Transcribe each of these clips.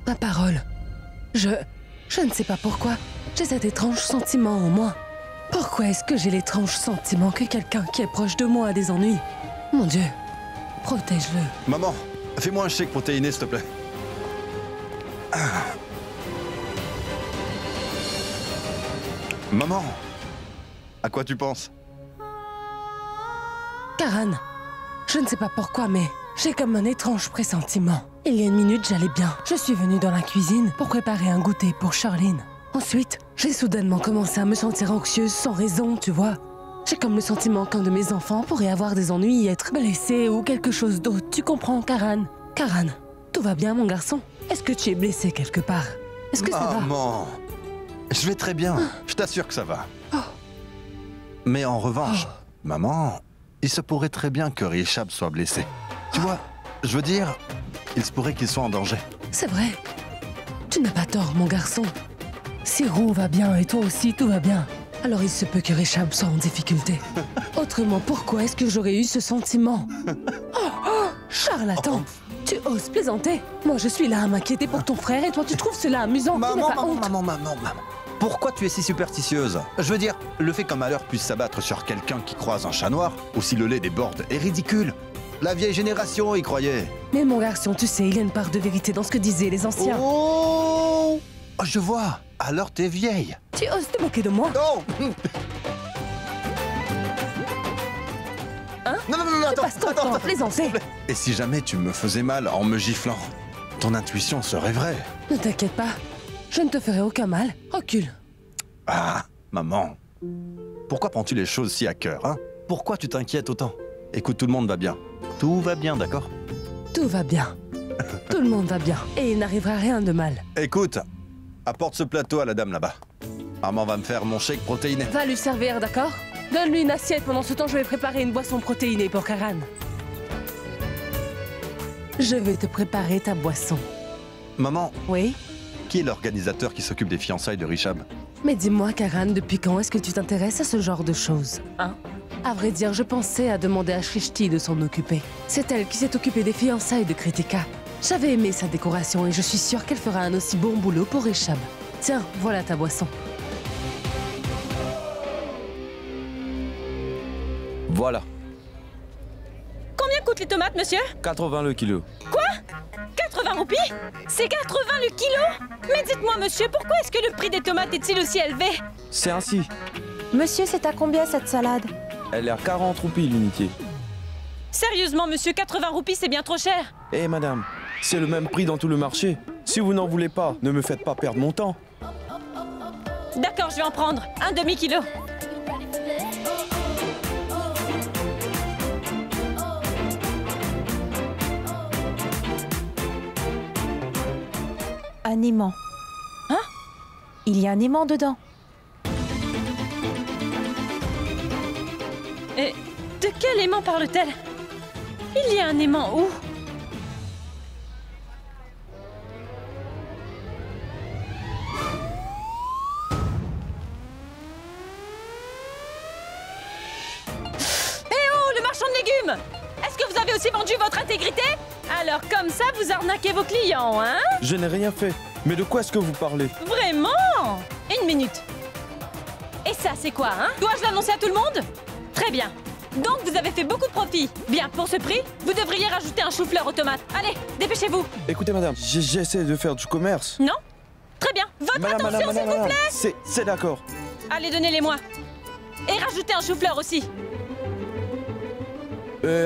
Ma parole. Je ne sais pas pourquoi. J'ai cet étrange sentiment en moi. Pourquoi est-ce que j'ai l'étrange sentiment que quelqu'un qui est proche de moi a des ennuis? Mon Dieu, protège-le. Maman, fais-moi un shake protéiné, s'il te plaît. Maman, à quoi tu penses? Karan, je ne sais pas pourquoi, mais j'ai comme un étrange pressentiment. Il y a une minute, j'allais bien. Je suis venue dans la cuisine pour préparer un goûter pour Charlene. Ensuite, j'ai soudainement commencé à me sentir anxieuse sans raison, tu vois. J'ai comme le sentiment qu'un de mes enfants pourrait avoir des ennuis, être blessé ou quelque chose d'autre. Tu comprends, Karan? Karan, tout va bien, mon garçon? Est-ce que tu es blessé quelque part? Est-ce que ça va? Maman, je vais très bien. Je t'assure que ça va. Oh. Mais en revanche, maman, il se pourrait très bien que Richab soit blessé. Tu vois, je veux dire, il se pourrait qu'il soit en danger. C'est vrai. Tu n'as pas tort, mon garçon. Si Roux va bien et toi aussi, tout va bien. Alors il se peut que Richab soit en difficulté. Autrement, pourquoi est-ce que j'aurais eu ce sentiment? Charlatan! Tu oses plaisanter? Moi, je suis là à m'inquiéter pour ton frère et toi, tu trouves cela amusant? Maman. Pourquoi tu es si superstitieuse? Je veux dire, le fait qu'un malheur puisse s'abattre sur quelqu'un qui croise un chat noir, ou si le lait déborde, est ridicule. La vieille génération y croyait. Mais mon garçon, tu sais, il y a une part de vérité dans ce que disaient les anciens. Oh! Je vois. Alors t'es vieille. Tu oses te moquer de moi? Oh! Hein? Non, Tu passes ton temps à plaisanter. Et si jamais tu me faisais mal en me giflant, ton intuition serait vraie. Ne t'inquiète pas, je ne te ferai aucun mal. Recule. Ah, maman. Pourquoi prends-tu les choses si à cœur, hein? Pourquoi tu t'inquiètes autant? Écoute, tout le monde va bien. Tout va bien, d'accord? Tout va bien. Tout le monde va bien. Et il n'arrivera rien de mal. Écoute, apporte ce plateau à la dame là-bas. Maman va me faire mon shake protéiné. Va lui servir, d'accord? Donne-lui une assiette. Pendant ce temps, je vais préparer une boisson protéinée pour Karan. Je vais te préparer ta boisson. Maman, Oui? qui est l'organisateur qui s'occupe des fiançailles de Richab? Mais dis-moi, Karan, depuis quand est-ce que tu t'intéresses à ce genre de choses? Hein? À vrai dire, je pensais à demander à Shrishti de s'en occuper. C'est elle qui s'est occupée des fiançailles de Kritika. J'avais aimé sa décoration et je suis sûre qu'elle fera un aussi bon boulot pour Richab. Tiens, voilà ta boisson. Voilà, Combien coûtent les tomates, monsieur? 80 le kilo. Quoi? 80 roupies? C'est 80 le kilo? Mais dites-moi, monsieur, pourquoi est-ce que le prix des tomates est-il aussi élevé? C'est ainsi. Monsieur, c'est à combien cette salade? Elle est à 40 roupies l'unité. Sérieusement, monsieur, 80 roupies, c'est bien trop cher. Eh madame, c'est le même prix dans tout le marché. Si vous n'en voulez pas, ne me faites pas perdre mon temps. D'accord, je vais en prendre. Un demi-kilo. Un aimant. Hein? Il y a un aimant dedans. Et de quel aimant parle-t-elle? Il y a un aimant où? Le marchand de légumes! Est-ce que vous avez aussi vendu votre intégrité? Alors comme ça, vous arnaquez vos clients, hein? Je n'ai rien fait. Mais de quoi est-ce que vous parlez? Vraiment? Une minute. Et ça, c'est quoi, hein? Dois-je l'annoncer à tout le monde? Très bien. Donc, vous avez fait beaucoup de profit. Bien, pour ce prix, vous devriez rajouter un chou-fleur aux tomates. Allez, dépêchez-vous. Écoutez madame, j'essaie de faire du commerce. Non? Très bien. Votre attention, s'il vous plaît! C'est d'accord. Allez, donnez-les-moi. Et rajoutez un chou-fleur aussi.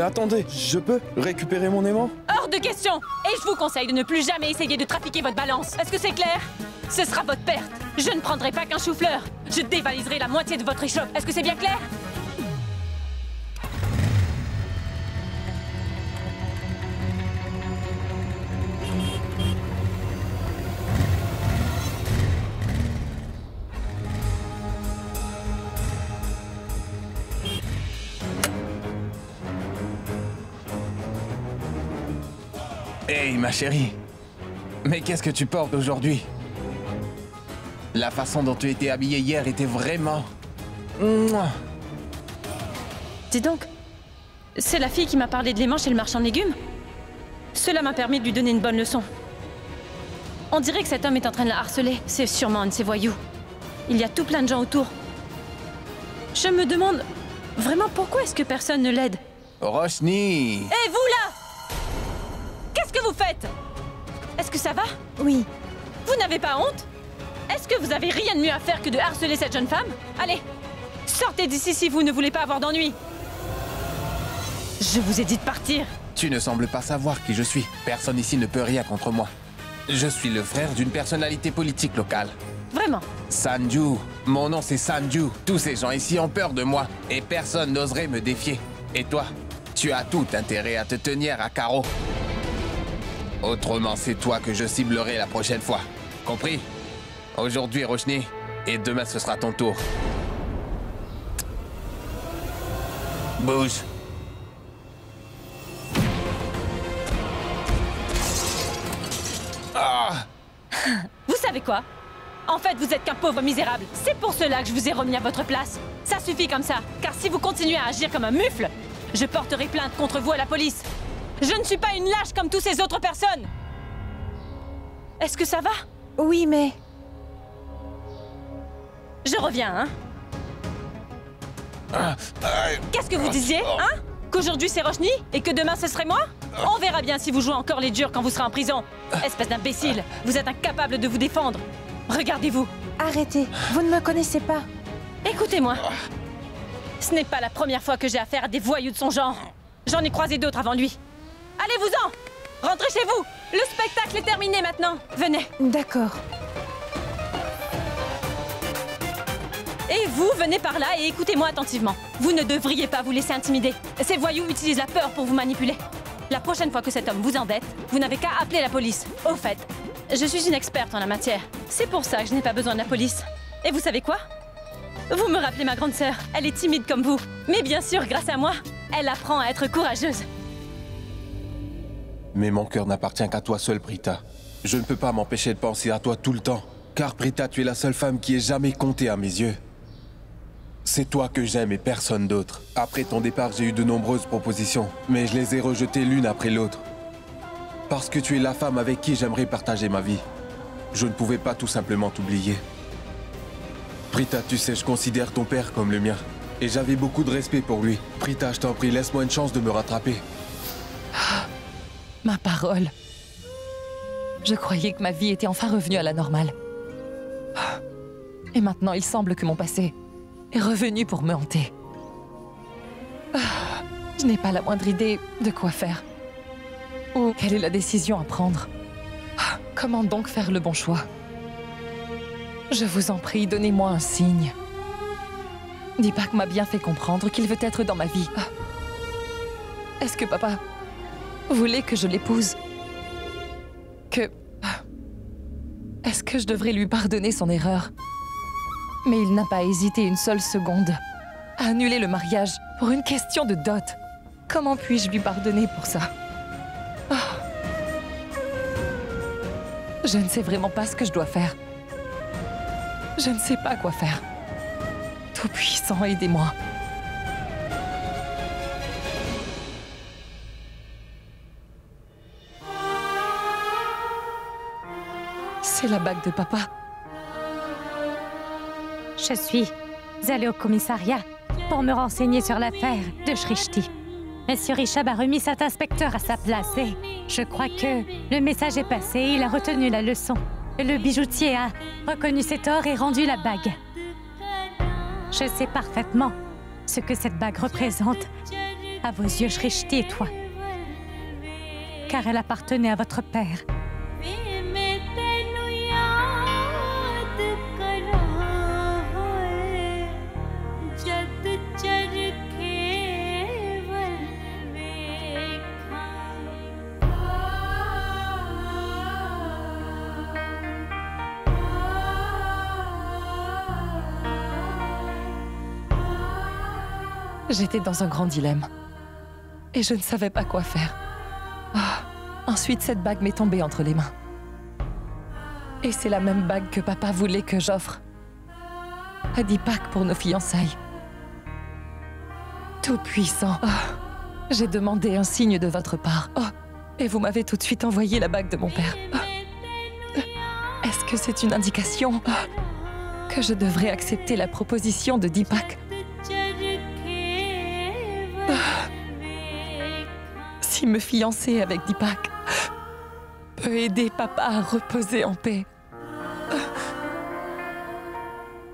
Attendez, je peux récupérer mon aimant? Hors de question! Et je vous conseille de ne plus jamais essayer de trafiquer votre balance. Est-ce que c'est clair? Ce sera votre perte. Je ne prendrai pas qu'un chou-fleur. Je dévaliserai la moitié de votre échoppe. Est-ce que c'est bien clair? Hey ma chérie, mais qu'est-ce que tu portes aujourd'hui? La façon dont tu étais habillée hier était vraiment... Mouah. Dis donc, c'est la fille qui m'a parlé de l'aimant chez le marchand de légumes? Cela m'a permis de lui donner une bonne leçon. On dirait que cet homme est en train de la harceler. C'est sûrement un de ces voyous. Il y a tout plein de gens autour. Je me demande vraiment pourquoi est-ce que personne ne l'aide? Roshni! Et vous là! Qu'est-ce que vous faites? Est-ce que ça va? Oui. Vous n'avez pas honte? Est-ce que vous avez rien de mieux à faire que de harceler cette jeune femme? Allez, sortez d'ici si vous ne voulez pas avoir d'ennui. Je vous ai dit de partir. Tu ne sembles pas savoir qui je suis. Personne ici ne peut rien contre moi. Je suis le frère d'une personnalité politique locale. Vraiment? Sanju. Mon nom c'est Sanju. Tous ces gens ici ont peur de moi et personne n'oserait me défier. Et toi, tu as tout intérêt à te tenir à carreau. Autrement, c'est toi que je ciblerai la prochaine fois. Compris? Aujourd'hui, Roshni, et demain, ce sera ton tour. Bouge. Ah! Vous savez quoi? En fait, vous êtes qu'un pauvre misérable. C'est pour cela que je vous ai remis à votre place. Ça suffit comme ça, car si vous continuez à agir comme un mufle, je porterai plainte contre vous à la police. Je ne suis pas une lâche comme tous ces autres personnes. Est-ce que ça va? Oui, mais... Je reviens, hein? Qu'est-ce que vous disiez, hein? Qu'aujourd'hui c'est Roshni et que demain ce serait moi? On verra bien si vous jouez encore les durs quand vous serez en prison. Espèce d'imbécile, vous êtes incapable de vous défendre. Regardez-vous. Arrêtez, vous ne me connaissez pas. Écoutez-moi. Ce n'est pas la première fois que j'ai affaire à des voyous de son genre. J'en ai croisé d'autres avant lui. Allez-vous-en! Rentrez chez vous! Le spectacle est terminé maintenant. Venez. D'accord. Et vous, venez par là et écoutez-moi attentivement. Vous ne devriez pas vous laisser intimider. Ces voyous utilisent la peur pour vous manipuler. La prochaine fois que cet homme vous embête, vous n'avez qu'à appeler la police. Au fait, je suis une experte en la matière. C'est pour ça que je n'ai pas besoin de la police. Et vous savez quoi? Vous me rappelez ma grande sœur. Elle est timide comme vous. Mais bien sûr, grâce à moi, elle apprend à être courageuse. Mais mon cœur n'appartient qu'à toi seule, Prita. Je ne peux pas m'empêcher de penser à toi tout le temps. Car Prita, tu es la seule femme qui ait jamais compté à mes yeux. C'est toi que j'aime et personne d'autre. Après ton départ, j'ai eu de nombreuses propositions, mais je les ai rejetées l'une après l'autre. Parce que tu es la femme avec qui j'aimerais partager ma vie. Je ne pouvais pas tout simplement t'oublier. Prita, tu sais, je considère ton père comme le mien. Et j'avais beaucoup de respect pour lui. Prita, je t'en prie, laisse-moi une chance de me rattraper. Ma parole. Je croyais que ma vie était enfin revenue à la normale. Et maintenant, il semble que mon passé est revenu pour me hanter. Je n'ai pas la moindre idée de quoi faire. Ou quelle est la décision à prendre. Comment donc faire le bon choix? Je vous en prie, donnez-moi un signe. Deepak m'a bien fait comprendre qu'il veut être dans ma vie. Est-ce que papa voulait que je l'épouse? Est-ce que je devrais lui pardonner son erreur? Mais il n'a pas hésité une seule seconde à annuler le mariage pour une question de dot. Comment puis-je lui pardonner pour ça? Je ne sais vraiment pas ce que je dois faire. Je ne sais pas quoi faire. Tout-Puissant, aidez-moi. C'est la bague de papa. Je suis allée au commissariat pour me renseigner sur l'affaire de Shrishti. Monsieur Rishabh a remis cet inspecteur à sa place et je crois que le message est passé et il a retenu la leçon. Le bijoutier a reconnu ses torts et rendu la bague. Je sais parfaitement ce que cette bague représente à vos yeux, Shrishti et toi. Car elle appartenait à votre père. J'étais dans un grand dilemme. Et je ne savais pas quoi faire. Ensuite, cette bague m'est tombée entre les mains. Et c'est la même bague que papa voulait que j'offre à Deepak pour nos fiançailles. Tout-Puissant, j'ai demandé un signe de votre part. Et vous m'avez tout de suite envoyé la bague de mon père. que c'est une indication que je devrais accepter la proposition de Deepak. Si me fiancer avec Deepak peut aider papa à reposer en paix,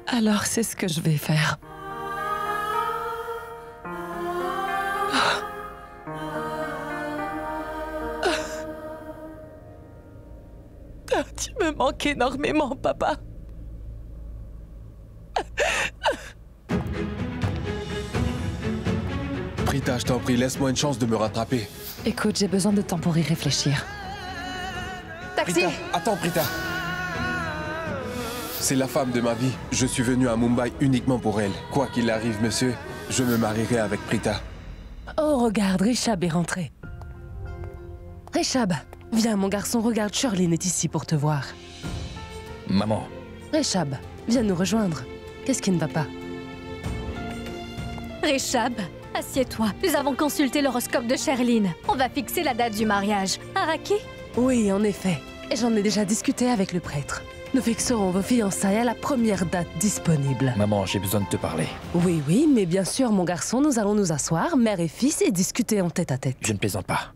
alors c'est ce que je vais faire. Tu me manques énormément, papa. Prita, je t'en prie, laisse-moi une chance de me rattraper. Écoute, j'ai besoin de temps pour y réfléchir. Taxi! Prita, attends, Prita. C'est la femme de ma vie. Je suis venu à Mumbai uniquement pour elle. Quoi qu'il arrive, monsieur, je me marierai avec Prita. Oh, regarde, Rishab est rentré. Rishab, viens, mon garçon, regarde, Charlene est ici pour te voir. Maman. Rishab, viens nous rejoindre. Qu'est-ce qui ne va pas? Rishab, assieds-toi. Nous avons consulté l'horoscope de Charlene. On va fixer la date du mariage. Araki? Oui, en effet. Et j'en ai déjà discuté avec le prêtre. Nous fixerons vos fiançailles à la première date disponible. Maman, j'ai besoin de te parler. Oui, oui, mais bien sûr, mon garçon, nous allons nous asseoir, mère et fils, et discuter en tête-à-tête. Je ne plaisante pas.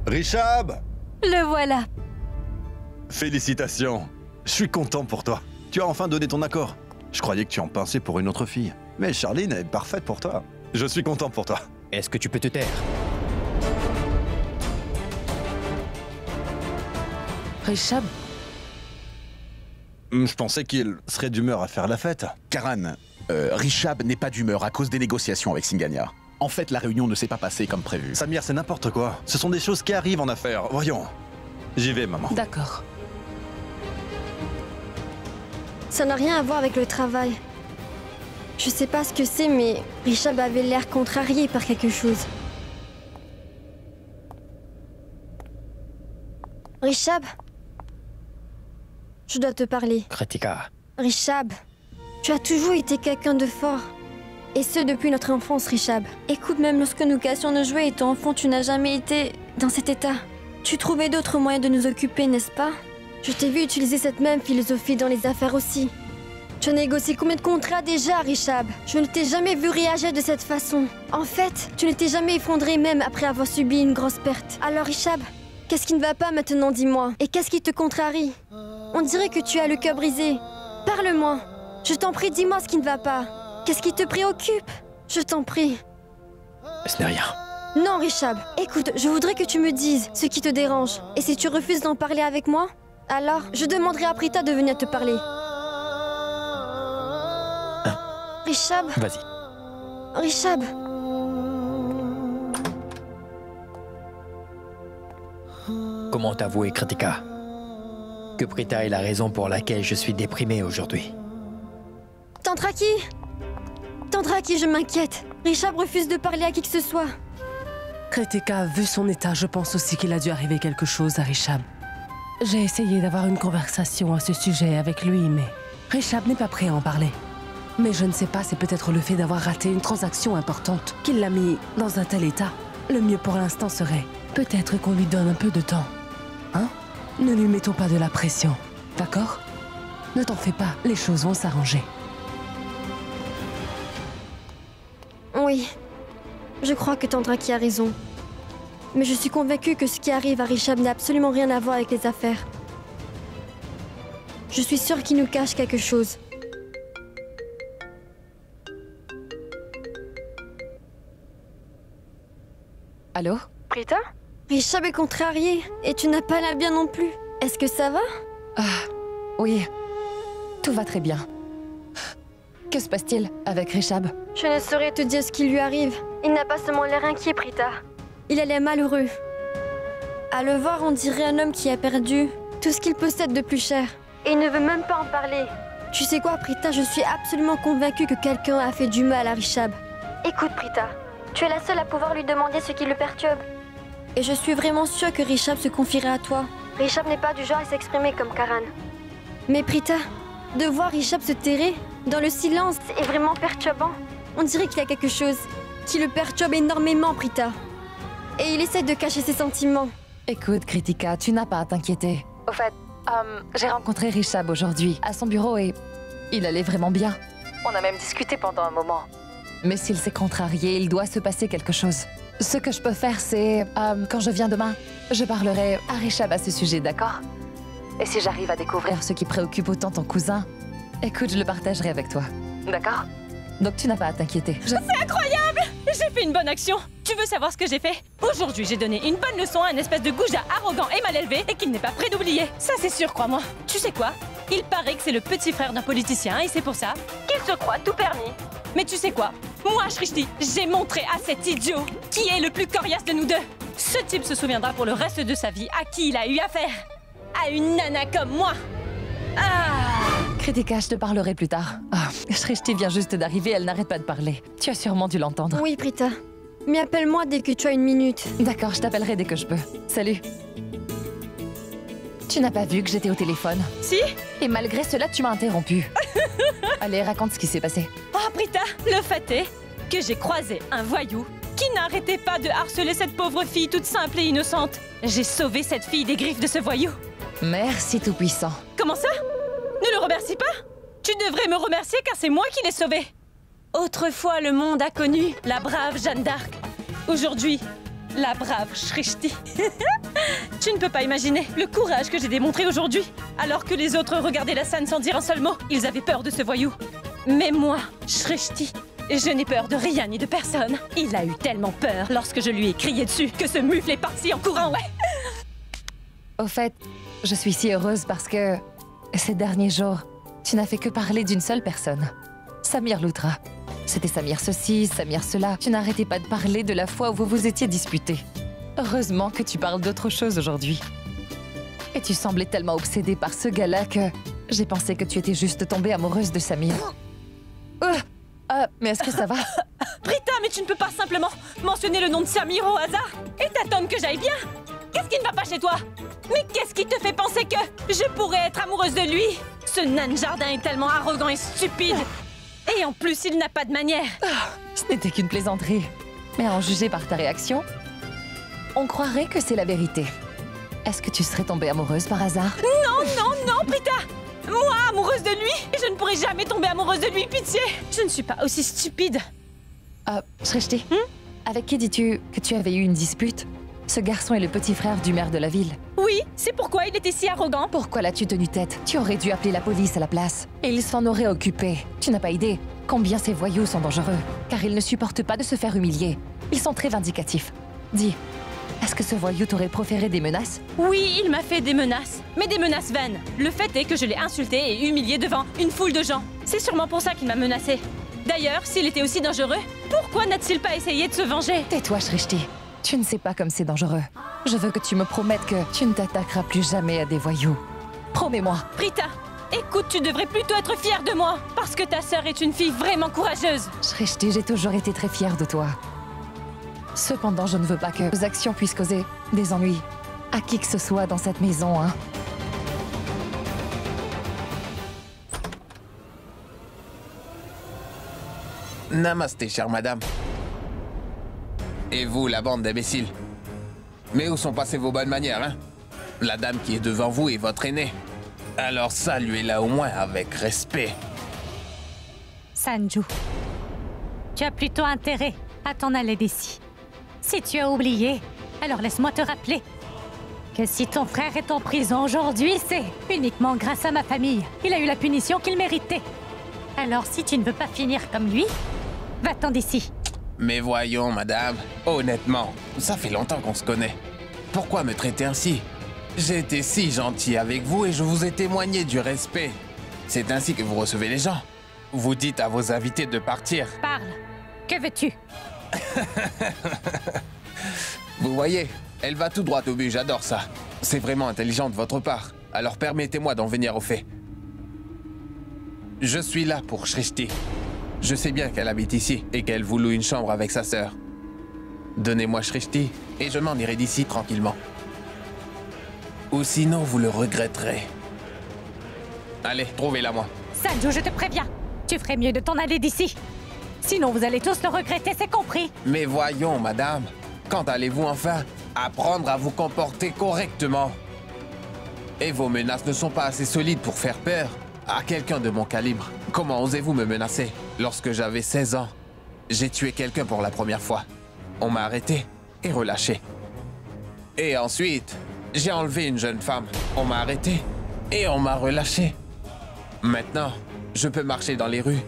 Rishab! Le voilà. Félicitations. Je suis content pour toi. Tu as enfin donné ton accord. Je croyais que tu en pensais pour une autre fille. Mais Charlene est parfaite pour toi. Je suis content pour toi. Est-ce que tu peux te taire? Rishab? Je pensais qu'il serait d'humeur à faire la fête. Karan, Rishab n'est pas d'humeur à cause des négociations avec Singania. En fait, la réunion ne s'est pas passée comme prévu. Samir, c'est n'importe quoi. Ce sont des choses qui arrivent en affaires. Voyons. J'y vais, maman. D'accord. Ça n'a rien à voir avec le travail. Je sais pas ce que c'est, mais Rishab avait l'air contrarié par quelque chose. Rishab? Je dois te parler. Kritika. Rishab, tu as toujours été quelqu'un de fort. Et ce, depuis notre enfance, Rishab. Écoute, même lorsque nous cassions nos jouets étant enfant, tu n'as jamais été dans cet état. Tu trouvais d'autres moyens de nous occuper, n'est-ce pas? Je t'ai vu utiliser cette même philosophie dans les affaires aussi. Tu as négocié combien de contrats déjà, Rishab? Je ne t'ai jamais vu réagir de cette façon. En fait, tu ne t'es jamais effondré même après avoir subi une grosse perte. Alors, Rishab, qu'est-ce qui ne va pas maintenant, dis-moi? Et qu'est-ce qui te contrarie? On dirait que tu as le cœur brisé. Parle-moi. Je t'en prie, dis-moi ce qui ne va pas. Qu'est-ce qui te préoccupe? Je t'en prie. Ce n'est rien. Non, Rishab. Écoute, je voudrais que tu me dises ce qui te dérange. Et si tu refuses d'en parler avec moi, alors je demanderai à Prita de venir te parler. Rishab. Vas-y. Rishab. Comment t'avouer, Kritika, que Prita est la raison pour laquelle je suis déprimé aujourd'hui? Tantraki! Tantraki, je m'inquiète. Rishab refuse de parler à qui que ce soit. Kritika, vu son état, je pense aussi qu'il a dû arriver quelque chose à Rishab. J'ai essayé d'avoir une conversation à ce sujet avec lui, mais Rishab n'est pas prêt à en parler. Mais je ne sais pas, c'est peut-être le fait d'avoir raté une transaction importante qui l'a mis dans un tel état. Le mieux pour l'instant serait peut-être qu'on lui donne un peu de temps. Hein? Ne lui mettons pas de la pression, d'accord? Ne t'en fais pas, les choses vont s'arranger. Oui, je crois que Tantraki a raison. Mais je suis convaincue que ce qui arrive à Rishab n'a absolument rien à voir avec les affaires. Je suis sûre qu'il nous cache quelque chose. Allô? Prita? Rishab est contrarié et tu n'as pas l'air bien non plus. Est-ce que ça va? Ah, oui. Tout va très bien. Que se passe-t-il avec Rishab? Je ne saurais te dire ce qui lui arrive. Il n'a pas seulement l'air inquiet, Prita. Il a l'air malheureux. À le voir, on dirait un homme qui a perdu tout ce qu'il possède de plus cher. Et il ne veut même pas en parler. Tu sais quoi, Prita? Je suis absolument convaincue que quelqu'un a fait du mal à Rishab. Écoute, Prita. Tu es la seule à pouvoir lui demander ce qui le perturbe. Et je suis vraiment sûre que Rishab se confierait à toi. Rishab n'est pas du genre à s'exprimer comme Karan. Mais Prita, de voir Rishab se terrer dans le silence est vraiment perturbant. On dirait qu'il y a quelque chose qui le perturbe énormément, Prita. Et il essaie de cacher ses sentiments. Écoute, Kritika, tu n'as pas à t'inquiéter. Au fait, J'ai rencontré Rishab aujourd'hui à son bureau et il allait vraiment bien. On a même discuté pendant un moment. Mais s'il s'est contrarié, il doit se passer quelque chose. Ce que je peux faire, c'est... quand je viens demain, je parlerai à Rishab à ce sujet, d'accord? Et si j'arrive à découvrir ce qui préoccupe autant ton cousin, écoute, je le partagerai avec toi. D'accord? Donc tu n'as pas à t'inquiéter. C'est incroyable! J'ai fait une bonne action! Tu veux savoir ce que j'ai fait? Aujourd'hui, j'ai donné une bonne leçon à un espèce de goujat arrogant et mal élevé et qu'il n'est pas prêt d'oublier. Ça, c'est sûr, crois-moi. Tu sais quoi? Il paraît que c'est le petit frère d'un politicien et c'est pour ça qu'il se croit tout permis. Mais tu sais quoi? Moi, Shrishti, j'ai montré à cet idiot qui est le plus coriace de nous deux. Ce type se souviendra pour le reste de sa vie à qui il a eu affaire. À une nana comme moi. Kritika, je te parlerai plus tard. Shrishti vient juste d'arriver, elle n'arrête pas de parler. Tu as sûrement dû l'entendre. Oui, Prita. Mais appelle-moi dès que tu as une minute. D'accord, je t'appellerai dès que je peux. Salut. Tu n'as pas vu que j'étais au téléphone? Si. Et malgré cela, tu m'as interrompu. Allez, raconte ce qui s'est passé. Oh, Prita, le fait est que j'ai croisé un voyou qui n'arrêtait pas de harceler cette pauvre fille toute simple et innocente. J'ai sauvé cette fille des griffes de ce voyou. Merci Tout-Puissant. Comment ça? Ne le remercie pas? Tu devrais me remercier car c'est moi qui l'ai sauvée. Autrefois, le monde a connu la brave Jeanne d'Arc. Aujourd'hui, la brave Shrishti. Tu ne peux pas imaginer le courage que j'ai démontré aujourd'hui. Alors que les autres regardaient la scène sans dire un seul mot, ils avaient peur de ce voyou. Mais moi, Shrishti, je n'ai peur de rien ni de personne. Il a eu tellement peur lorsque je lui ai crié dessus que ce mufle est parti en courant, ouais. Au fait, je suis si heureuse parce que ces derniers jours, tu n'as fait que parler d'une seule personne. Samir Loutra. C'était Samir ceci, Samir cela. Tu n'arrêtais pas de parler de la fois où vous vous étiez disputés. Heureusement que tu parles d'autre chose aujourd'hui. Et tu semblais tellement obsédée par ce gars-là que j'ai pensé que tu étais juste tombée amoureuse de Samir. Mais est-ce que ça va? Prita, mais tu ne peux pas simplement mentionner le nom de Samir au hasard et t'attendre que j'aille bien. Qu'est-ce qui ne va pas chez toi? Mais qu'est-ce qui te fait penser que je pourrais être amoureuse de lui? Ce nain jardin est tellement arrogant et stupide. Et en plus, il n'a pas de manière. Ce n'était qu'une plaisanterie. Mais à en juger par ta réaction, on croirait que c'est la vérité. Est-ce que tu serais tombée amoureuse par hasard? Non, non, non, Prita! Moi, amoureuse de lui? Je ne pourrais jamais tomber amoureuse de lui, pitié! Je ne suis pas aussi stupide. Shrishti, avec qui dis-tu que tu avais eu une dispute? Ce garçon est le petit frère du maire de la ville. Oui, c'est pourquoi il était si arrogant. Pourquoi l'as-tu tenu tête? Tu aurais dû appeler la police à la place. Et il s'en aurait occupé. Tu n'as pas idée combien ces voyous sont dangereux. Car ils ne supportent pas de se faire humilier. Ils sont très vindicatifs. Dis, est-ce que ce voyou t'aurait proféré des menaces? Oui, il m'a fait des menaces. Mais des menaces vaines. Le fait est que je l'ai insulté et humilié devant une foule de gens. C'est sûrement pour ça qu'il m'a menacé. D'ailleurs, s'il était aussi dangereux, pourquoi n'a-t-il pas essayé de se venger? Tais-toi, Shrishti. Tu ne sais pas comme c'est dangereux. Je veux que tu me promettes que tu ne t'attaqueras plus jamais à des voyous. Promets-moi. Prita, écoute, tu devrais plutôt être fière de moi. Parce que ta sœur est une fille vraiment courageuse. Shrishti, j'ai toujours été très fière de toi. Cependant, je ne veux pas que vos actions puissent causer des ennuis à qui que ce soit dans cette maison, hein. Namasté, chère madame. Et vous, la bande d'imbéciles? Mais où sont passées vos bonnes manières, hein? La dame qui est devant vous est votre aînée. Alors saluez-la au moins avec respect. Sanju, tu as plutôt intérêt à t'en aller d'ici. Si tu as oublié, alors laisse-moi te rappeler que si ton frère est en prison aujourd'hui, c'est uniquement grâce à ma famille. Il a eu la punition qu'il méritait. Alors si tu ne veux pas finir comme lui, va-t'en d'ici. Mais voyons, madame, honnêtement, ça fait longtemps qu'on se connaît. Pourquoi me traiter ainsi? J'ai été si gentil avec vous et je vous ai témoigné du respect. C'est ainsi que vous recevez les gens. Vous dites à vos invités de partir. Parle. Que veux-tu? Vous voyez, elle va tout droit au but, j'adore ça. C'est vraiment intelligent de votre part. Alors permettez-moi d'en venir au fait. Je suis là pour Shrishti. Je sais bien qu'elle habite ici et qu'elle vous loue une chambre avec sa sœur. Donnez-moi Shrishti et je m'en irai d'ici tranquillement. Ou sinon vous le regretterez. Allez, trouvez-la moi. Sanju, je te préviens. Tu ferais mieux de t'en aller d'ici. Sinon vous allez tous le regretter, c'est compris. Mais voyons, madame. Quand allez-vous enfin apprendre à vous comporter correctement? Et vos menaces ne sont pas assez solides pour faire peur à quelqu'un de mon calibre. Comment osez-vous me menacer? Lorsque j'avais 16 ans, j'ai tué quelqu'un pour la première fois. On m'a arrêté et relâché. Et ensuite, j'ai enlevé une jeune femme. On m'a arrêté et on m'a relâché. Maintenant, je peux marcher dans les rues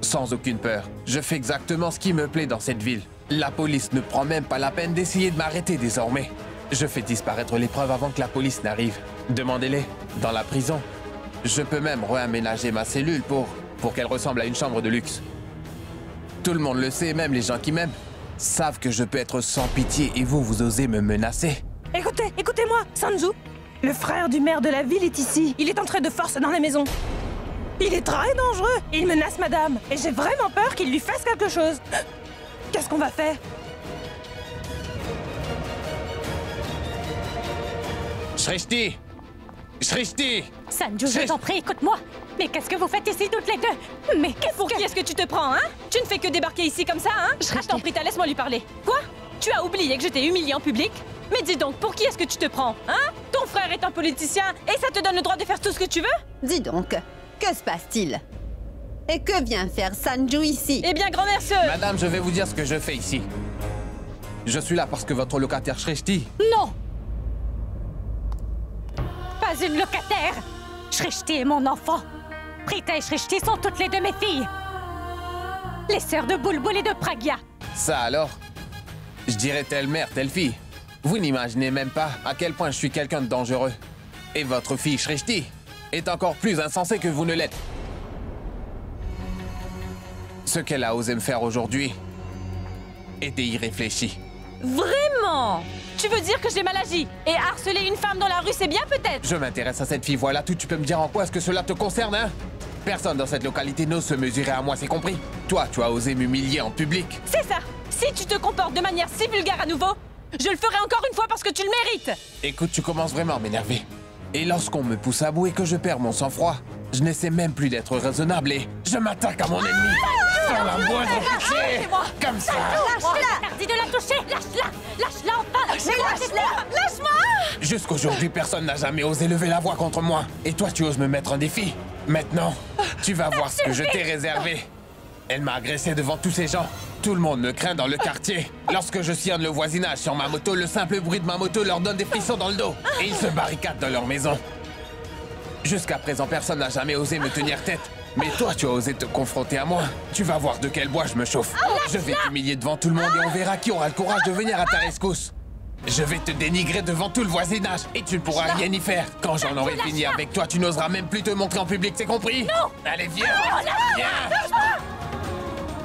sans aucune peur. Je fais exactement ce qui me plaît dans cette ville. La police ne prend même pas la peine d'essayer de m'arrêter désormais. Je fais disparaître les preuves avant que la police n'arrive. Demandez-les. Dans la prison, je peux même réaménager ma cellule pour qu'elle ressemble à une chambre de luxe. Tout le monde le sait, même les gens qui m'aiment savent que je peux être sans pitié et vous osez me menacer. Écoutez-moi, Sanju. Le frère du maire de la ville est ici. Il est entré de force dans la maison. Il est très dangereux. Il menace madame. Et j'ai vraiment peur qu'il lui fasse quelque chose. Qu'est-ce qu'on va faire? Shrishti! Shrishti! Sanju, je t'en prie, écoute-moi. Mais qu'est-ce que vous faites ici toutes les deux? Mais qu'est-ce Pour qui est-ce que tu te prends, hein? Tu ne fais que débarquer ici comme ça, hein? Je t'en prie, laisse-moi lui parler. Quoi? Tu as oublié que je t'ai humilié en public? Mais dis donc, pour qui est-ce que tu te prends, hein? Ton frère est un politicien et ça te donne le droit de faire tout ce que tu veux? Dis donc, que se passe-t-il? Et que vient faire Sanju ici? Eh bien, grand-mère Sœur! Madame, je vais vous dire ce que je fais ici. Je suis là parce que votre locataire Shrishti... Non! Pas une locataire! Shrishti est mon enfant. Prita et Shrishti sont toutes les deux mes filles. Les sœurs de Bulbul et de Pragya. Ça alors? Je dirais telle mère, telle fille. Vous n'imaginez même pas à quel point je suis quelqu'un de dangereux. Et votre fille Shrishti est encore plus insensée que vous ne l'êtes. Ce qu'elle a osé me faire aujourd'hui était irréfléchi. Vraiment? Tu veux dire que j'ai mal agi? Et harceler une femme dans la rue, c'est bien peut-être? Je m'intéresse à cette fille, voilà tout. Tu peux me dire en quoi est-ce que cela te concerne, hein? Personne dans cette localité n'ose se mesurer à moi, c'est compris? Toi, tu as osé m'humilier en public. C'est ça! Si tu te comportes de manière si vulgaire à nouveau, je le ferai encore une fois parce que tu le mérites! Écoute, tu commences vraiment à m'énerver. Et lorsqu'on me pousse à bout et que je perds mon sang-froid, je n'essaie même plus d'être raisonnable et je m'attaque à mon ennemi. Sans la moindre pitié! Comme ça! Lâche-la! Interdit de la toucher! Lâche-la! Lâche-la enfin! Lâche-moi! Jusqu'aujourd'hui, personne n'a jamais osé lever la voix contre moi. Et toi, tu oses me mettre un défi. Maintenant, tu vas voir ce que je t'ai réservé. Elle m'a agressé devant tous ces gens. Tout le monde me craint dans le quartier. Lorsque je sillonne le voisinage sur ma moto, le simple bruit de ma moto leur donne des frissons dans le dos. Et ils se barricadent dans leur maison. Jusqu'à présent, personne n'a jamais osé me tenir tête. Mais toi, tu as osé te confronter à moi. Tu vas voir de quel bois je me chauffe. Je vais t'humilier devant tout le monde et on verra qui aura le courage de venir à ta rescousse. Je vais te dénigrer devant tout le voisinage et tu ne pourras rien y faire. Quand j'en aurai fini avec toi, tu n'oseras même plus te montrer en public, c'est compris? Non! Allez, viens! Viens!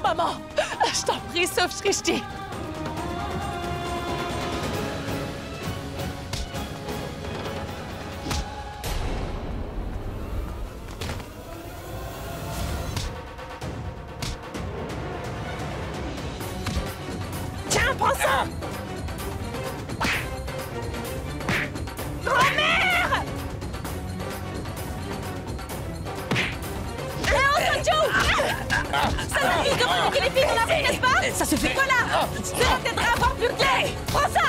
Maman, je t'en prie, sauve Shrishti. Tiens, prends ça! Grand-mère! Ça m'arrive de remonter les filles dans la rue, n'est-ce pas? Ça se fait quoi là? Cela t'aidera à voir plus clair! Prends ça!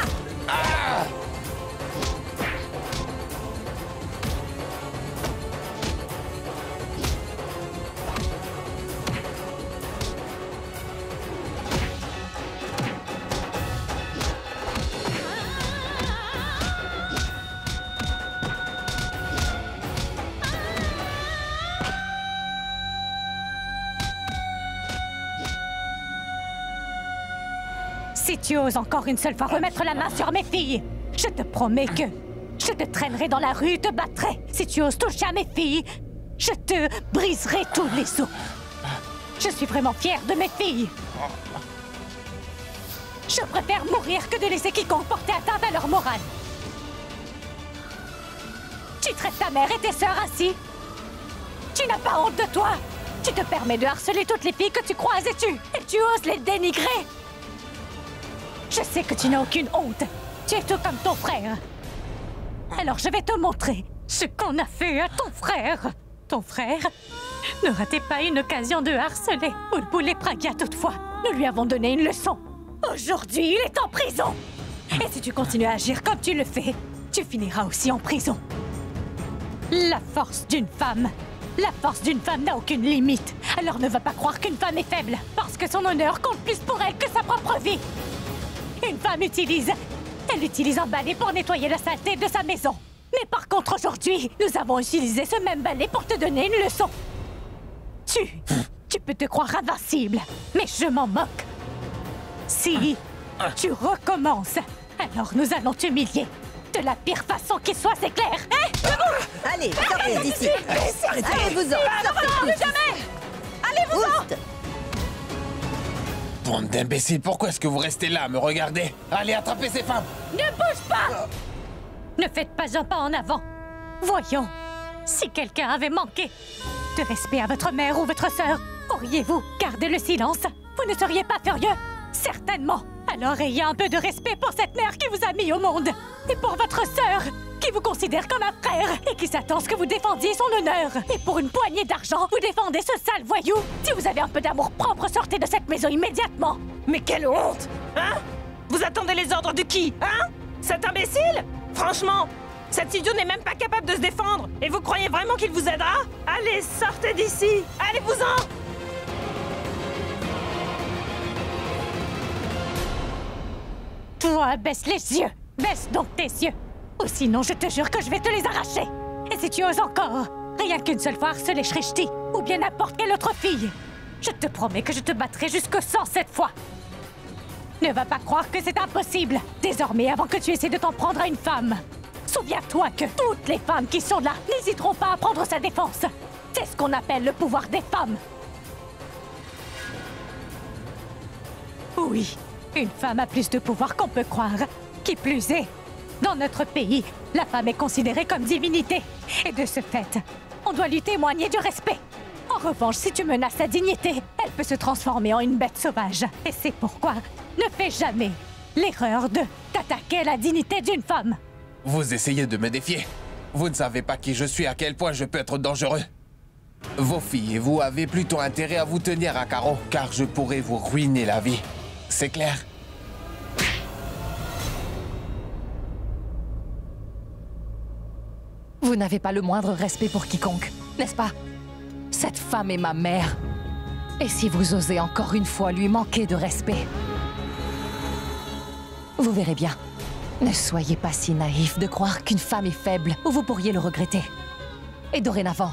Si tu oses encore une seule fois remettre la main sur mes filles, je te promets que je te traînerai dans la rue, te battrai. Si tu oses toucher à mes filles, je te briserai tous les os. Je suis vraiment fière de mes filles. Je préfère mourir que de laisser quiconque porter atteinte à leur morale. Tu traites ta mère et tes sœurs ainsi? Tu n'as pas honte de toi? Tu te permets de harceler toutes les filles que tu croises et tu oses les dénigrer? Je sais que tu n'as aucune honte. Tu es tout comme ton frère. Alors je vais te montrer ce qu'on a fait à ton frère. Ton frère ne ratait pas une occasion de harceler Bulbul et Pragya toutefois. Nous lui avons donné une leçon. Aujourd'hui, il est en prison. Et si tu continues à agir comme tu le fais, tu finiras aussi en prison. La force d'une femme. La force d'une femme n'a aucune limite. Alors ne va pas croire qu'une femme est faible, parce que son honneur compte plus pour elle que sa propre vie. Une femme utilise... Elle utilise un balai pour nettoyer la saleté de sa maison. Mais par contre, aujourd'hui, nous avons utilisé ce même balai pour te donner une leçon. Tu peux te croire invincible, mais je m'en moque. Si tu recommences, alors nous allons t'humilier. De la pire façon qui soit, c'est clair. Allez, sortez d'ici. Allez-vous-en. Plus jamais. Allez-vous-en. Bande d'imbéciles, pourquoi est-ce que vous restez là à me regarder? Allez, attrapez ces femmes! Ne bouge pas! Ne faites pas un pas en avant. Voyons, si quelqu'un avait manqué de respect à votre mère ou votre sœur, auriez-vous gardé le silence? Vous ne seriez pas furieux? Certainement. Alors ayez un peu de respect pour cette mère qui vous a mis au monde. Et pour votre sœur, qui vous considère comme un frère et qui s'attend à ce que vous défendiez son honneur. Et pour une poignée d'argent, vous défendez ce sale voyou. Si vous avez un peu d'amour propre, sortez de cette maison immédiatement. Mais quelle honte! Hein? Vous attendez les ordres de qui? Hein? Cet imbécile? Franchement, cet idiot n'est même pas capable de se défendre. Et vous croyez vraiment qu'il vous aidera? Allez, sortez d'ici! Allez-vous-en! Toi, baisse les yeux. Baisse donc tes yeux. Ou sinon, je te jure que je vais te les arracher. Et si tu oses encore, rien qu'une seule fois harceler Shrishti, ou bien n'importe quelle autre fille, je te promets que je te battrai jusqu'au sang cette fois. Ne va pas croire que c'est impossible. Désormais, avant que tu essaies de t'en prendre à une femme, souviens-toi que toutes les femmes qui sont là n'hésiteront pas à prendre sa défense. C'est ce qu'on appelle le pouvoir des femmes. Oui, une femme a plus de pouvoir qu'on peut croire. Qui plus est, dans notre pays, la femme est considérée comme divinité. Et de ce fait, on doit lui témoigner du respect. En revanche, si tu menaces sa dignité, elle peut se transformer en une bête sauvage. Et c'est pourquoi ne fais jamais l'erreur de t'attaquer à la dignité d'une femme. Vous essayez de me défier. Vous ne savez pas qui je suis, à quel point je peux être dangereux. Vos filles et vous avez plutôt intérêt à vous tenir à carreau, car je pourrais vous ruiner la vie. C'est clair? Vous n'avez pas le moindre respect pour quiconque, n'est-ce pas? Cette femme est ma mère. Et si vous osez encore une fois lui manquer de respect, vous verrez bien. Ne soyez pas si naïf de croire qu'une femme est faible, ou vous pourriez le regretter. Et dorénavant,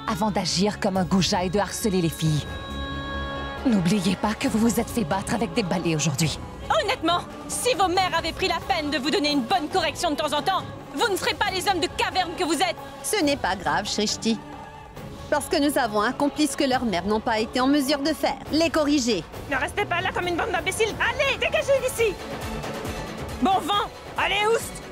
avant d'agir comme un goujat et de harceler les filles, n'oubliez pas que vous vous êtes fait battre avec des balais aujourd'hui. Honnêtement, si vos mères avaient pris la peine de vous donner une bonne correction de temps en temps, vous ne serez pas les hommes de caverne que vous êtes. Ce n'est pas grave, Shrishti. Parce que nous avons accompli ce que leurs mères n'ont pas été en mesure de faire. Les corriger. Ne restez pas là comme une bande d'imbéciles. Allez, dégagez d'ici! Bon vent! Allez, oust!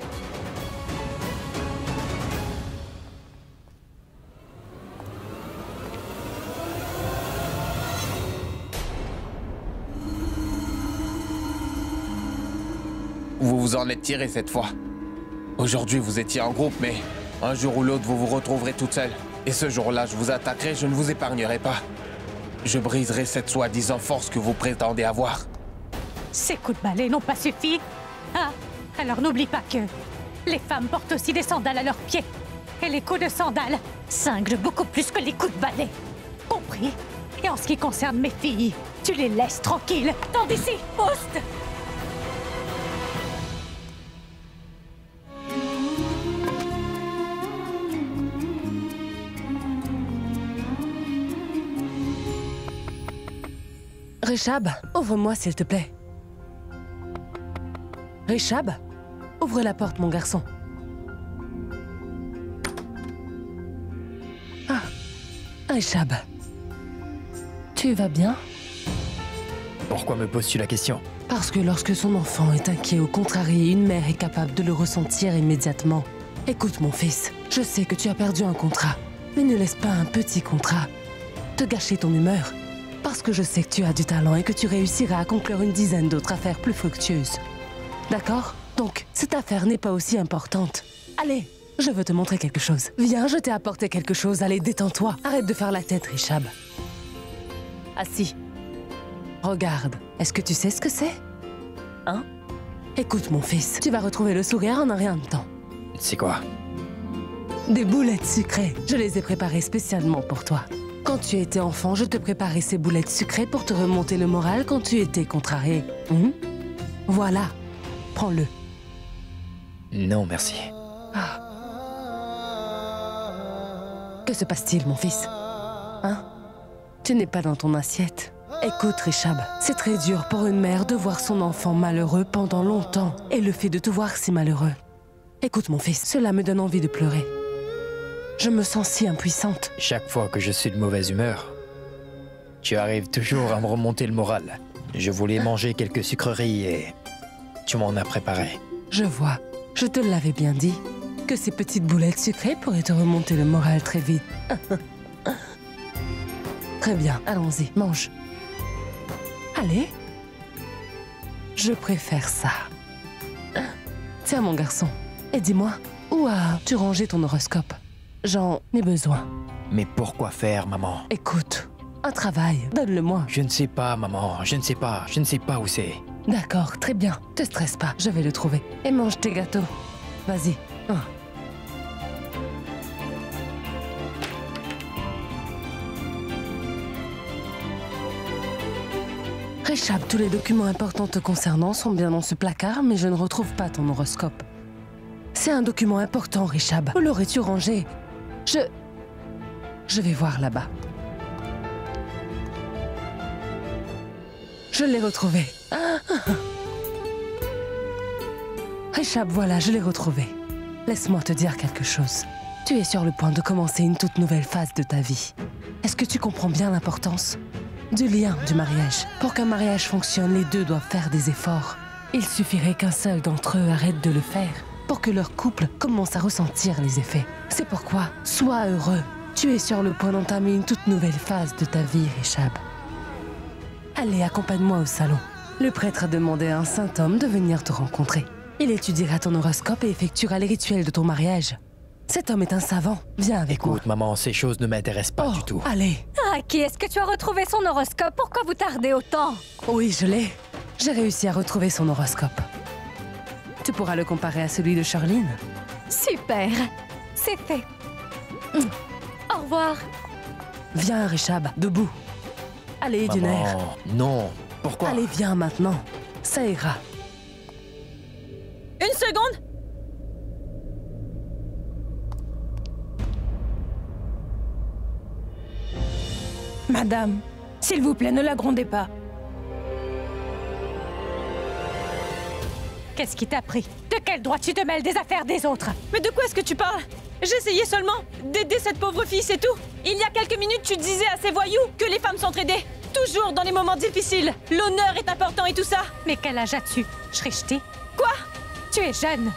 Vous vous en êtes tiré cette fois. Aujourd'hui, vous étiez en groupe, mais un jour ou l'autre, vous vous retrouverez toute seule. Et ce jour-là, je vous attaquerai, je ne vous épargnerai pas. Je briserai cette soi-disant force que vous prétendez avoir. Ces coups de balai n'ont pas suffi. Ah, alors n'oublie pas que les femmes portent aussi des sandales à leurs pieds. Et les coups de sandales cinglent beaucoup plus que les coups de balai. Compris? Et en ce qui concerne mes filles, tu les laisses tranquilles. Tends d'ici, Oust! Rishab, ouvre-moi s'il te plaît. Rishab, ouvre la porte, mon garçon. Ah, Rishab, tu vas bien? Pourquoi me poses-tu la question? Parce que lorsque son enfant est inquiet ou contrarié, une mère est capable de le ressentir immédiatement. Écoute mon fils, je sais que tu as perdu un contrat, mais ne laisse pas un petit contrat te gâcher ton humeur. Parce que je sais que tu as du talent et que tu réussiras à conclure une dizaine d'autres affaires plus fructueuses. D'accord? Donc, cette affaire n'est pas aussi importante. Allez, je veux te montrer quelque chose. Viens, je t'ai apporté quelque chose. Allez, détends-toi. Arrête de faire la tête, Rishab. Assis. Regarde. Est-ce que tu sais ce que c'est? Hein? Écoute, mon fils, tu vas retrouver le sourire en un rien de temps. C'est quoi? Des boulettes sucrées. Je les ai préparées spécialement pour toi. Quand tu étais enfant, je te préparais ces boulettes sucrées pour te remonter le moral quand tu étais contrarié. Voilà. Prends-le. Non, merci. Ah. Que se passe-t-il, mon fils? Hein? Tu n'es pas dans ton assiette. Écoute, Rishab, c'est très dur pour une mère de voir son enfant malheureux pendant longtemps et le fait de te voir si malheureux. Écoute, mon fils, cela me donne envie de pleurer. Je me sens si impuissante. Chaque fois que je suis de mauvaise humeur, tu arrives toujours à me remonter le moral. Je voulais manger quelques sucreries et tu m'en as préparé. Je vois. Je te l'avais bien dit. Que ces petites boulettes sucrées pourraient te remonter le moral très vite. Très bien, allons-y, mange. Allez. Je préfère ça. Tiens, mon garçon. Et dis-moi, où as-tu rangé ton horoscope? J'en ai besoin. Mais pourquoi faire, maman? Écoute, un travail, donne-le-moi. Je ne sais pas, maman, je ne sais pas où c'est. D'accord, très bien. Te stresse pas, je vais le trouver. Et mange tes gâteaux. Vas-y. Rishab, tous les documents importants te concernant sont bien dans ce placard, mais je ne retrouve pas ton horoscope. C'est un document important, Rishab. Où l'aurais-tu rangé? Je vais voir là-bas. Je l'ai retrouvé. Rishab, voilà, je l'ai retrouvé. Laisse-moi te dire quelque chose. Tu es sur le point de commencer une toute nouvelle phase de ta vie. Est-ce que tu comprends bien l'importance du lien du mariage? Pour qu'un mariage fonctionne, les deux doivent faire des efforts. Il suffirait qu'un seul d'entre eux arrête de le faire pour que leur couple commence à ressentir les effets. C'est pourquoi, sois heureux. Tu es sur le point d'entamer une toute nouvelle phase de ta vie, Rishab. Allez, accompagne-moi au salon. Le prêtre a demandé à un saint homme de venir te rencontrer. Il étudiera ton horoscope et effectuera les rituels de ton mariage. Cet homme est un savant. Viens avec moi. Écoute, maman, ces choses ne m'intéressent pas du tout. Allez. Ah, qui est-ce que tu as retrouvé son horoscope? Pourquoi vous tardez autant? Oui, je l'ai. J'ai réussi à retrouver son horoscope. Tu pourras le comparer à celui de Charline. Super. C'est fait. Au revoir. Viens, Rishab, debout. Allez, d'une air. Non. Pourquoi? Allez, viens maintenant. Ça ira. Une seconde! Madame, s'il vous plaît, ne la grondez pas. Qu'est-ce qui t'a pris? De quel droit tu te mêles des affaires des autres? Mais de quoi est-ce que tu parles? J'essayais seulement d'aider cette pauvre fille, c'est tout. Il y a quelques minutes, tu disais à ces voyous que les femmes s'entraidaient. Toujours dans les moments difficiles. L'honneur est important et tout ça. Mais quel âge as-tu, Shrishti? Quoi? Tu es jeune.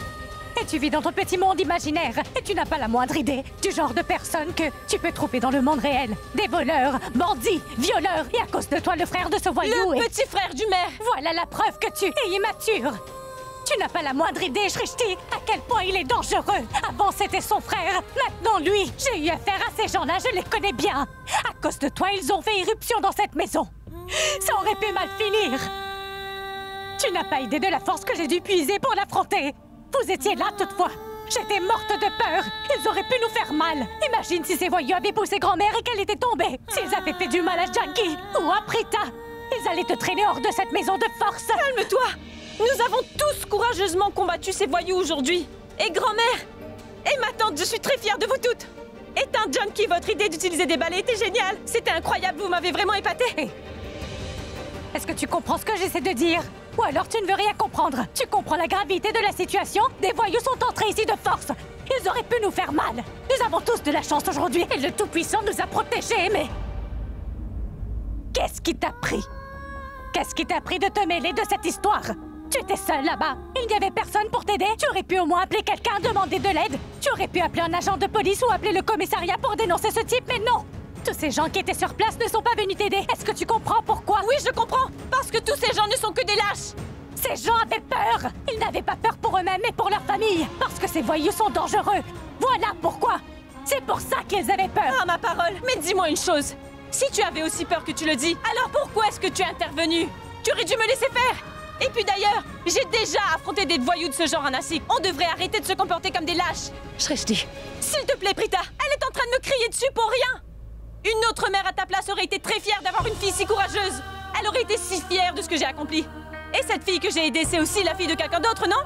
Et tu vis dans ton petit monde imaginaire. Et tu n'as pas la moindre idée du genre de personne que tu peux trouver dans le monde réel. Des voleurs, bandits, violeurs. Et à cause de toi, le frère de ce voyou Le petit frère du maire. Voilà la preuve que tu es immature. Tu n'as pas la moindre idée, Shrishti, à quel point il est dangereux. Avant, c'était son frère. Maintenant, lui. J'ai eu affaire à ces gens-là, je les connais bien. À cause de toi, ils ont fait irruption dans cette maison. Ça aurait pu mal finir. Tu n'as pas idée de la force que j'ai dû puiser pour l'affronter. Vous étiez là, toutefois. J'étais morte de peur. Ils auraient pu nous faire mal. Imagine si ces voyous avaient poussé grand-mère et qu'elle était tombée. S'ils avaient fait du mal à Janki ou à Prita, ils allaient te traîner hors de cette maison de force. Calme-toi. Nous avons tous courageusement combattu ces voyous aujourd'hui. Et grand-mère, et ma tante, je suis très fière de vous toutes. Éteins Junkie, votre idée d'utiliser des balais était géniale. C'était incroyable, vous m'avez vraiment épatée. Est-ce que tu comprends ce que j'essaie de dire? Ou alors tu ne veux rien comprendre? Tu comprends la gravité de la situation? Des voyous sont entrés ici de force. Ils auraient pu nous faire mal. Nous avons tous de la chance aujourd'hui et le Tout-Puissant nous a protégés, mais... Qu'est-ce qui t'a pris? Qu'est-ce qui t'a pris de te mêler de cette histoire? Tu étais seule là-bas. Il n'y avait personne pour t'aider. Tu aurais pu au moins appeler quelqu'un, demander de l'aide. Tu aurais pu appeler un agent de police ou appeler le commissariat pour dénoncer ce type, mais non! Tous ces gens qui étaient sur place ne sont pas venus t'aider. Est-ce que tu comprends pourquoi? Oui, je comprends. Parce que tous ces gens ne sont que des lâches. Ces gens avaient peur. Ils n'avaient pas peur pour eux-mêmes et pour leur famille. Parce que ces voyous sont dangereux. Voilà pourquoi. C'est pour ça qu'ils avaient peur. Ah, ma parole. Mais dis-moi une chose. Si tu avais aussi peur que tu le dis, alors pourquoi est-ce que tu es intervenu? Tu aurais dû me laisser faire. Et puis d'ailleurs, j'ai déjà affronté des voyous de ce genre à Nassik. On devrait arrêter de se comporter comme des lâches. Shrishti. S'il te plaît, Prita, elle est en train de me crier dessus pour rien. Une autre mère à ta place aurait été très fière d'avoir une fille si courageuse. Elle aurait été si fière de ce que j'ai accompli. Et cette fille que j'ai aidée, c'est aussi la fille de quelqu'un d'autre, non?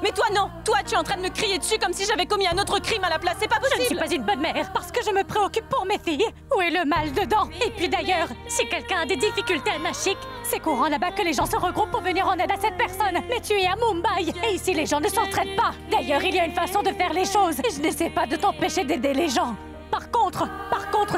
Mais toi, non. Toi, tu es en train de me crier dessus comme si j'avais commis un autre crime à la place. C'est pas possible. Je ne suis pas une bonne mère parce que je me préoccupe pour mes filles. Où est le mal dedans? Et puis d'ailleurs, si quelqu'un a des difficultés à Nashik, c'est courant là-bas que les gens se regroupent pour venir en aide à cette personne. Mais tu es à Mumbai et ici les gens ne s'entraident pas. D'ailleurs, il y a une façon de faire les choses et je n'essaie pas de t'empêcher d'aider les gens. Par contre,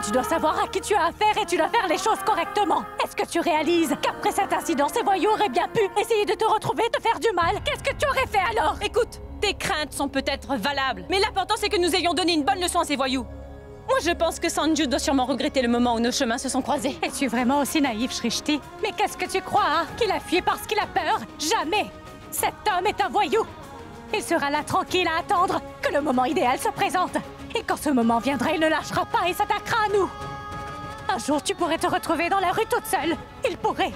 tu dois savoir à qui tu as affaire et tu dois faire les choses correctement. Est-ce que tu réalises qu'après cet incident, ces voyous auraient bien pu essayer de te retrouver, te faire du mal? Qu'est-ce que tu aurais fait alors? Écoute, tes craintes sont peut-être valables, mais l'important c'est que nous ayons donné une bonne leçon à ces voyous. Moi, je pense que Sanju doit sûrement regretter le moment où nos chemins se sont croisés. Es-tu vraiment aussi naïf, Shrishti? Mais qu'est-ce que tu crois, hein? Qu'il a fui parce qu'il a peur? Jamais! Cet homme est un voyou! Il sera là tranquille à attendre que le moment idéal se présente. Et quand ce moment viendra, il ne lâchera pas et s'attaquera à nous. Un jour, tu pourrais te retrouver dans la rue toute seule. Il pourrait.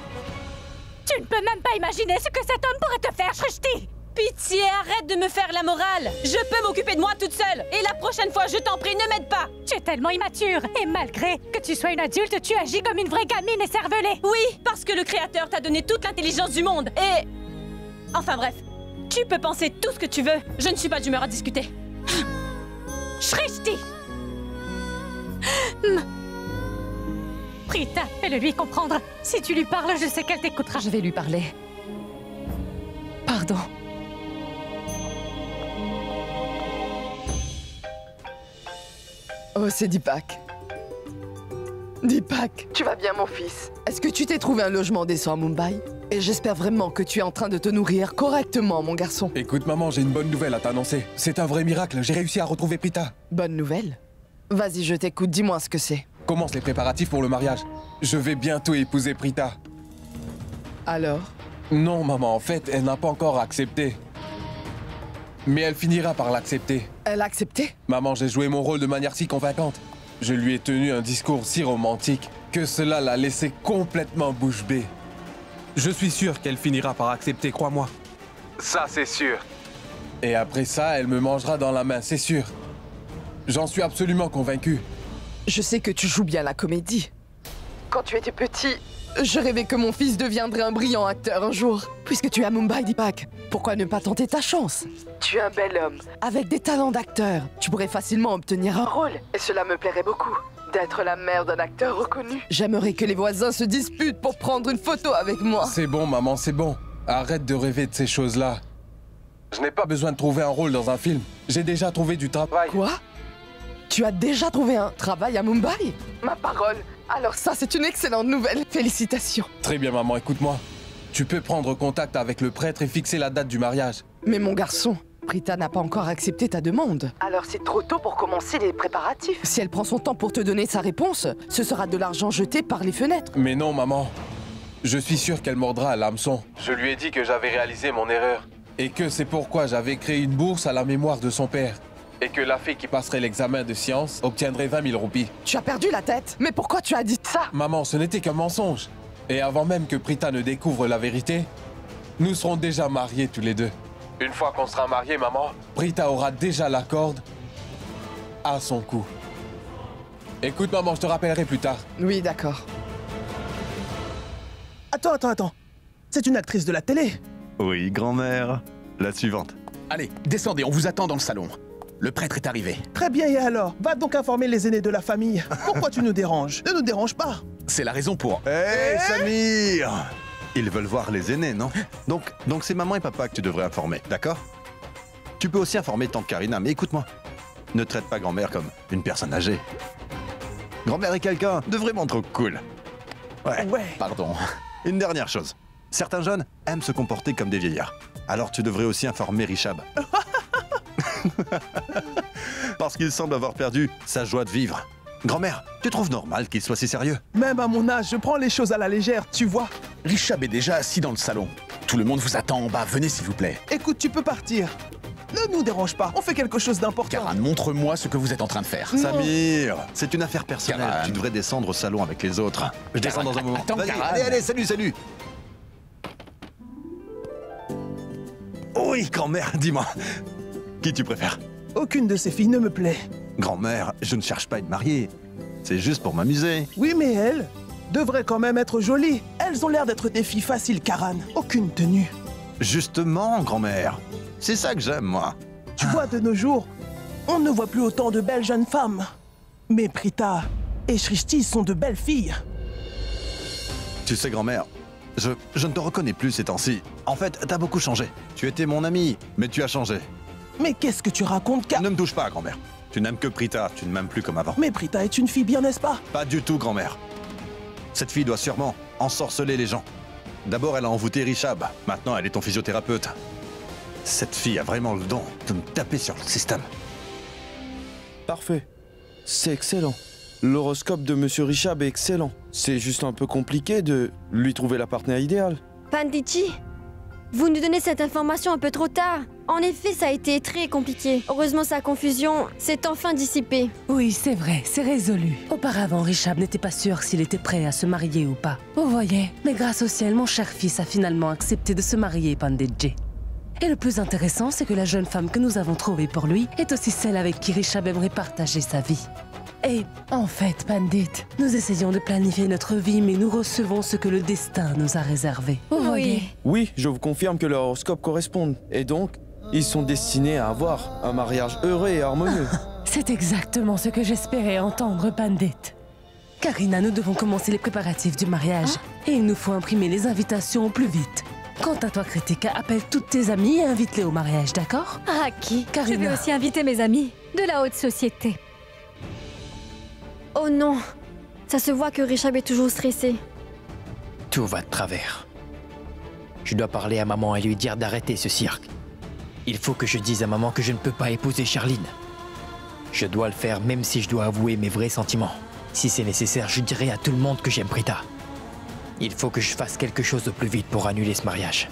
Tu ne peux même pas imaginer ce que cet homme pourrait te faire, Shrishti! Pitié, arrête de me faire la morale. Je peux m'occuper de moi toute seule. Et la prochaine fois, je t'en prie, ne m'aide pas. Tu es tellement immature. Et malgré que tu sois une adulte, tu agis comme une vraie gamine écervelée. Oui, parce que le Créateur t'a donné toute l'intelligence du monde. Et... Enfin bref, tu peux penser tout ce que tu veux. Je ne suis pas d'humeur à discuter. Shrishti! Prita, fais-le lui comprendre. Si tu lui parles, je sais qu'elle t'écoutera. Je vais lui parler. Pardon. Oh, c'est Deepak. Deepak, tu vas bien mon fils? Est-ce que tu t'es trouvé un logement décent à Mumbai? Et j'espère vraiment que tu es en train de te nourrir correctement, mon garçon. Écoute maman, j'ai une bonne nouvelle à t'annoncer. C'est un vrai miracle, j'ai réussi à retrouver Prita. Bonne nouvelle? Vas-y, je t'écoute, dis-moi ce que c'est. Commence les préparatifs pour le mariage. Je vais bientôt épouser Prita. Alors? Non maman, en fait, elle n'a pas encore accepté. Mais elle finira par l'accepter. Elle a accepté? Maman, j'ai joué mon rôle de manière si convaincante. Je lui ai tenu un discours si romantique que cela l'a laissé complètement bouche bée. Je suis sûr qu'elle finira par accepter, crois-moi. Ça, c'est sûr. Et après ça, elle me mangera dans la main, c'est sûr. J'en suis absolument convaincu. Je sais que tu joues bien la comédie. Quand tu étais petit, je rêvais que mon fils deviendrait un brillant acteur un jour. Puisque tu es à Mumbai, Deepak, pourquoi ne pas tenter ta chance? Tu es un bel homme, avec des talents d'acteur. Tu pourrais facilement obtenir un rôle. Et cela me plairait beaucoup, d'être la mère d'un acteur reconnu. J'aimerais que les voisins se disputent pour prendre une photo avec moi. C'est bon, maman, c'est bon. Arrête de rêver de ces choses-là. Je n'ai pas besoin de trouver un rôle dans un film. J'ai déjà trouvé du travail. Quoi? Tu as déjà trouvé un travail à Mumbai? Ma parole. Alors ça, c'est une excellente nouvelle. Félicitations. Très bien, maman, écoute-moi. Tu peux prendre contact avec le prêtre et fixer la date du mariage. Mais mon garçon, Prita n'a pas encore accepté ta demande. Alors c'est trop tôt pour commencer les préparatifs. Si elle prend son temps pour te donner sa réponse, ce sera de l'argent jeté par les fenêtres. Mais non, maman. Je suis sûr qu'elle mordra à l'hameçon. Je lui ai dit que j'avais réalisé mon erreur. Et que c'est pourquoi j'avais créé une bourse à la mémoire de son père. Et que la fille qui passerait l'examen de sciences obtiendrait 20 000 roupies. Tu as perdu la tête? Mais pourquoi tu as dit ça? Maman, ce n'était qu'un mensonge. Et avant même que Prita ne découvre la vérité, nous serons déjà mariés tous les deux. Une fois qu'on sera mariés, maman, Prita aura déjà la corde à son cou. Écoute, maman, je te rappellerai plus tard. Oui, d'accord. Attends. C'est une actrice de la télé. Oui, grand-mère. La suivante. Allez, descendez, on vous attend dans le salon. Le prêtre est arrivé. Très bien, et alors? Va donc informer les aînés de la famille. Pourquoi tu nous déranges? Ne nous dérange pas. C'est la raison pour... Hé, Samir! Ils veulent voir les aînés, non? Donc c'est maman et papa que tu devrais informer, d'accord? Tu peux aussi informer tante Karina, mais écoute-moi. Ne traite pas grand-mère comme une personne âgée. Grand-mère est quelqu'un de vraiment trop cool. Ouais. Pardon. Une dernière chose. Certains jeunes aiment se comporter comme des vieillards. Alors tu devrais aussi informer Rishab. Parce qu'il semble avoir perdu sa joie de vivre. Grand-mère, tu trouves normal qu'il soit si sérieux? Même à mon âge, je prends les choses à la légère, tu vois. Rishab est déjà assis dans le salon. Tout le monde vous attend en bas, venez s'il vous plaît. Écoute, tu peux partir. Ne nous dérange pas, on fait quelque chose d'important. Karan, montre-moi ce que vous êtes en train de faire. Samir, c'est une affaire personnelle. Karan. Tu devrais descendre au salon avec les autres. Je descends dans un moment. Attends, Karan. Allez, salut. Oui, grand-mère, dis-moi. Qui tu préfères? Aucune de ces filles ne me plaît. Grand-mère, je ne cherche pas à être marié. C'est juste pour m'amuser. Oui, mais elles devraient quand même être jolies. Elles ont l'air d'être des filles faciles, Karan. Aucune tenue. Justement, grand-mère. C'est ça que j'aime, moi. Tu vois, de nos jours, on ne voit plus autant de belles jeunes femmes. Mais Prita et Shrishti sont de belles filles. Tu sais, grand-mère, je ne te reconnais plus ces temps-ci. En fait, t'as beaucoup changé. Tu étais mon ami, mais tu as changé. Mais qu'est-ce que tu racontes, Ne me touche pas, grand-mère. Tu n'aimes que Prita, tu ne m'aimes plus comme avant. Mais Prita est une fille bien, n'est-ce pas? Pas du tout, grand-mère. Cette fille doit sûrement ensorceler les gens. D'abord, elle a envoûté Rishab. Maintenant, elle est ton physiothérapeute. Cette fille a vraiment le don de me taper sur le système. Parfait. C'est excellent. L'horoscope de Monsieur Rishab est excellent. C'est juste un peu compliqué de lui trouver la partenaire idéale. Panditji, vous nous donnez cette information un peu trop tard. En effet, ça a été très compliqué. Heureusement, sa confusion s'est enfin dissipée. Oui, c'est vrai, c'est résolu. Auparavant, Rishab n'était pas sûr s'il était prêt à se marier ou pas. Vous voyez, mais grâce au ciel, mon cher fils a finalement accepté de se marier, Panditji. Et le plus intéressant, c'est que la jeune femme que nous avons trouvée pour lui est aussi celle avec qui Rishab aimerait partager sa vie. Et en fait, Pandit, nous essayons de planifier notre vie, mais nous recevons ce que le destin nous a réservé. Vous voyez? Oui, je vous confirme que leur horoscope correspond. Et donc, ils sont destinés à avoir un mariage heureux et harmonieux. C'est exactement ce que j'espérais entendre, Pandit. Karina, nous devons commencer les préparatifs du mariage. Et il nous faut imprimer les invitations au plus vite. Quant à toi, Kritika, appelle toutes tes amies et invite-les au mariage, d'accord? Raki, Karina. je vais aussi inviter mes amis de la haute société. Oh non, ça se voit que Rishab est toujours stressé. Tout va de travers. Je dois parler à maman et lui dire d'arrêter ce cirque. Il faut que je dise à maman que je ne peux pas épouser Charline. Je dois le faire même si je dois avouer mes vrais sentiments. Si c'est nécessaire, je dirai à tout le monde que j'aime Prita. Il faut que je fasse quelque chose au plus vite pour annuler ce mariage.